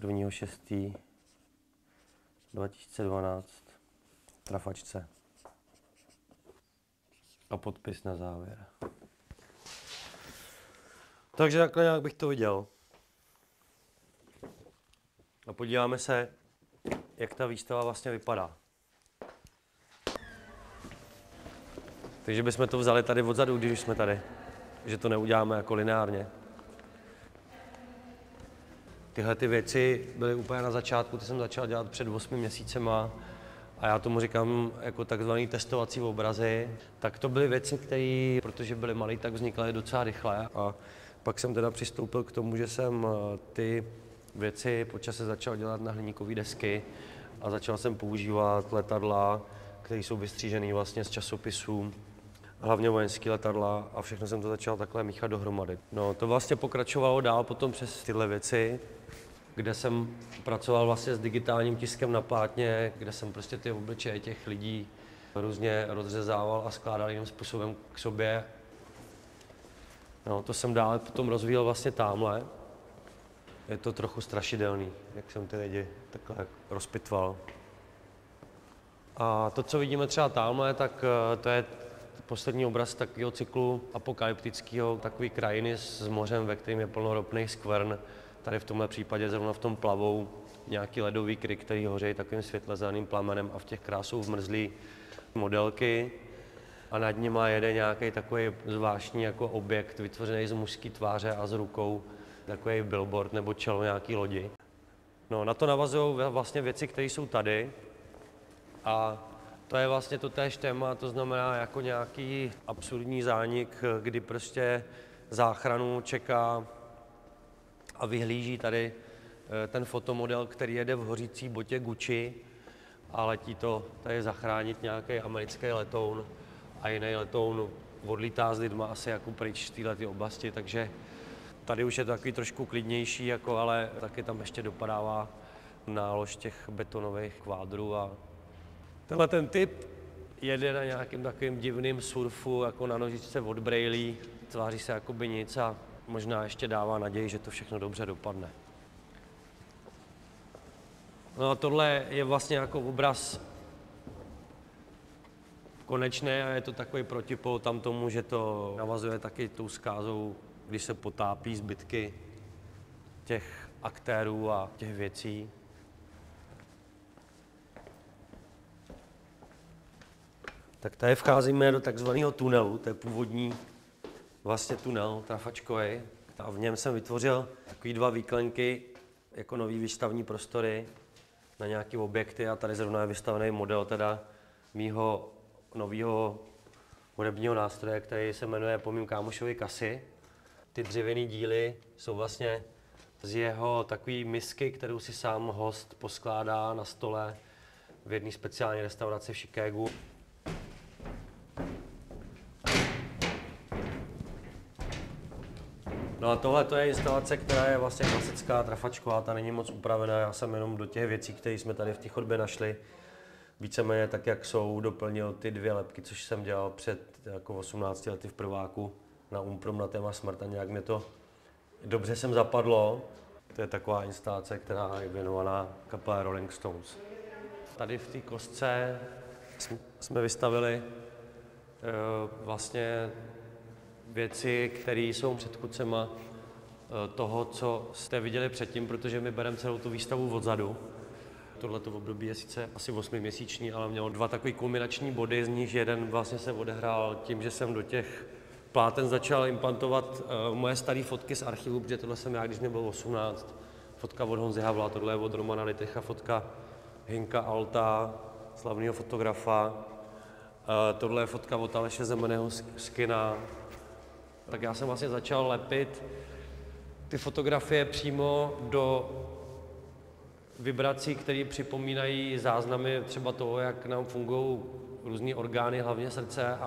1.6.2012 trafačce. A podpis na závěr. Takže takhle nějak bych to viděl. A podíváme se, jak ta výstava vlastně vypadá. Takže bychom to vzali tady odzadu, když jsme tady. Že to neuděláme jako lineárně. Tyhle ty věci byly úplně na začátku, ty jsem začal dělat před 8 měsícema a já tomu říkám jako takzvaný testovací obrazy. Tak to byly věci, které, protože byly malé, tak vznikaly docela rychle. A pak jsem teda přistoupil k tomu, že jsem ty věci po čase začal dělat na hliníkové desky a začal jsem používat letadla, které jsou vystřížené vlastně z časopisů, hlavně vojenské letadla a všechno jsem to začal takhle míchat dohromady. No, to vlastně pokračovalo dál potom přes tyhle věci, kde jsem pracoval vlastně s digitálním tiskem na plátně, kde jsem prostě ty obličeje těch lidí různě rozřezával a skládal jiným způsobem k sobě. No, to jsem dále potom rozvíjel vlastně támhle. Je to trochu strašidelný, jak jsem ty lidi takhle rozpitval. A to, co vidíme třeba támhle, tak to je poslední obraz takového cyklu apokalyptického, takový krajiny s mořem, ve kterém je plno ropných skvrn. Tady v tomhle případě zrovna v tom plavou nějaký ledový kryk, který hoří takovým světle zeleným plamenem a v těch krásou vmrzlý modelky. A nad nima jede nějaký takový zvláštní jako objekt vytvořený z mužské tváře a z rukou, takový billboard nebo čelo nějaký lodi. No, na to navazují vlastně věci, které jsou tady. A to je vlastně to též téma, to znamená jako nějaký absurdní zánik, kdy prostě záchranu čeká a vyhlíží tady ten fotomodel, který jede v hořící botě Gucci a letí to tady zachránit nějaký americký letoun a jiný letoun odlítá s lidma asi jako pryč z této oblasti, takže tady už je to takový trošku klidnější, jako, ale taky tam ještě dopadává nálož těch betonových kvádrů a tenhle ten typ jede na nějakým takovým divným surfu, jako na nožičce od brejlí, tváří se jakoby nic a možná ještě dává naději, že to všechno dobře dopadne. No a tohle je vlastně jako obraz konečný a je to takový protipol tam tomu, že to navazuje taky tou zkázou, když se potápí zbytky těch aktérů a těch věcí. Tak tady vcházíme do takzvaného tunelu, to je původní vlastně tunel trafačkový. A v něm jsem vytvořil takový 2 výklenky jako nový výstavní prostory na nějaké objekty a tady zrovna je vystavený model teda mýho nového hudebního nástroje, který se jmenuje po mým kámošovi Kasi. Ty dřevěné díly jsou vlastně z jeho takové misky, kterou si sám host poskládá na stole v jedné speciální restauraci v Chicagu. No a tohle to je instalace, která je vlastně klasická trafačková, ta není moc upravená, já jsem jenom do těch věcí, které jsme tady v té chodbě našli, víceméně tak, jak jsou, doplnil ty 2 lebky, což jsem dělal před jako 18 lety v prváku na Umprum na téma smrt a nějak mě to dobře sem zapadlo. To je taková instalace, která je věnovaná kapele Rolling Stones. Tady v té kostce jsme vystavili vlastně věci, které jsou předchůdcema toho, co jste viděli předtím, protože my bereme celou tu výstavu odzadu. Tohleto období je sice asi 8měsíční, ale mělo 2 takové kulminační body, z nich jeden vlastně se odehrál tím, že jsem do těch pláten začal implantovat moje staré fotky z archivu, protože tohle jsem já, když mě bylo 18. Fotka od Honzy Havla, tohle je od Romana Litricha, fotka Hinka Alta, slavného fotografa. Tohle je fotka od Aleše Zemeného z kina. Tak já jsem vlastně začal lepit ty fotografie přímo do vibrací, které připomínají záznamy třeba toho, jak nám fungují různé orgány, hlavně srdce,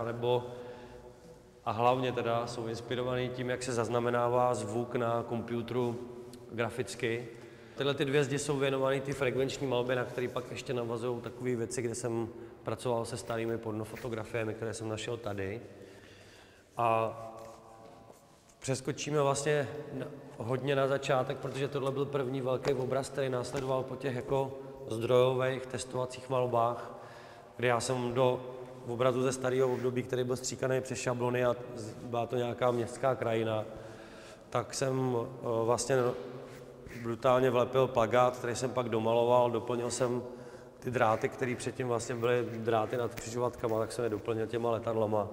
a hlavně teda jsou inspirovaný tím, jak se zaznamenává zvuk na počítači graficky. Tyhle ty 2 zdi jsou věnované ty frekvenční malbě, na které pak ještě navazují takové věci, kde jsem pracoval se starými pornofotografiemi, které jsem našel tady. A v Přeskočíme vlastně hodně na začátek, protože tohle byl první velký obraz, který následoval po těch jako zdrojových testovacích malbách, kdy já jsem do obrazu ze starého období, který byl stříkaný přes šablony a byla to nějaká městská krajina, tak jsem vlastně brutálně vlepil plakát, který jsem pak domaloval, doplnil jsem ty dráty, které předtím vlastně byly dráty nad křižovatkama, tak jsem je doplnil těma letadlama.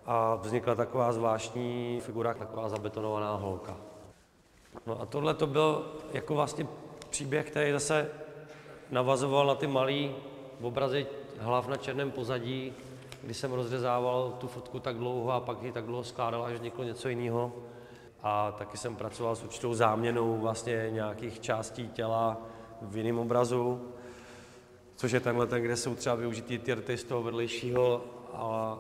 A vznikla taková zvláštní figura, taková zabetonovaná holka. No a tohle to byl jako vlastně příběh, který zase navazoval na ty malý obrazy hlav na černém pozadí, kdy jsem rozřezával tu fotku tak dlouho a pak ji tak dlouho skládal, až vzniklo něco jiného. A taky jsem pracoval s určitou záměnou vlastně nějakých částí těla v jiném obrazu, což je tenhle ten, kde jsou třeba využitý ty rty z toho vedlejšího,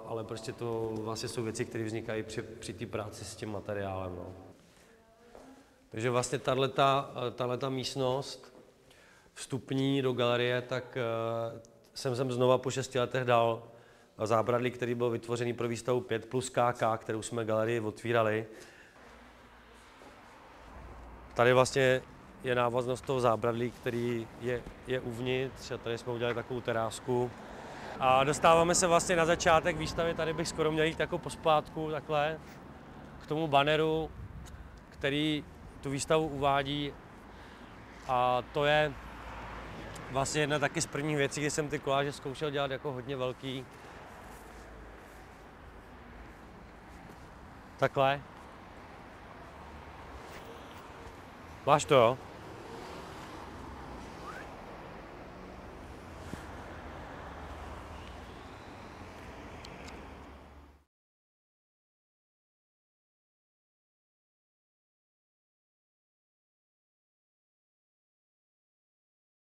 ale prostě to vlastně jsou věci, které vznikají při té práci s tím materiálem. No. Takže vlastně tahleta místnost vstupní do galerie, tak jsem znova po 6 letech dal zábradlí, který byl vytvořený pro výstavu 5 plus KK, kterou jsme galerii otvírali. Tady vlastně je návaznost toho zábradlí, který je uvnitř, a tady jsme udělali takovou terásku. A dostáváme se vlastně na začátek výstavy, tady bych skoro měl jít jako pospátku takhle k tomu banneru, který tu výstavu uvádí, a to je vlastně jedna taky z prvních věcí, kdy jsem ty koláže zkoušel dělat jako hodně velký. Takhle. Máš to, jo?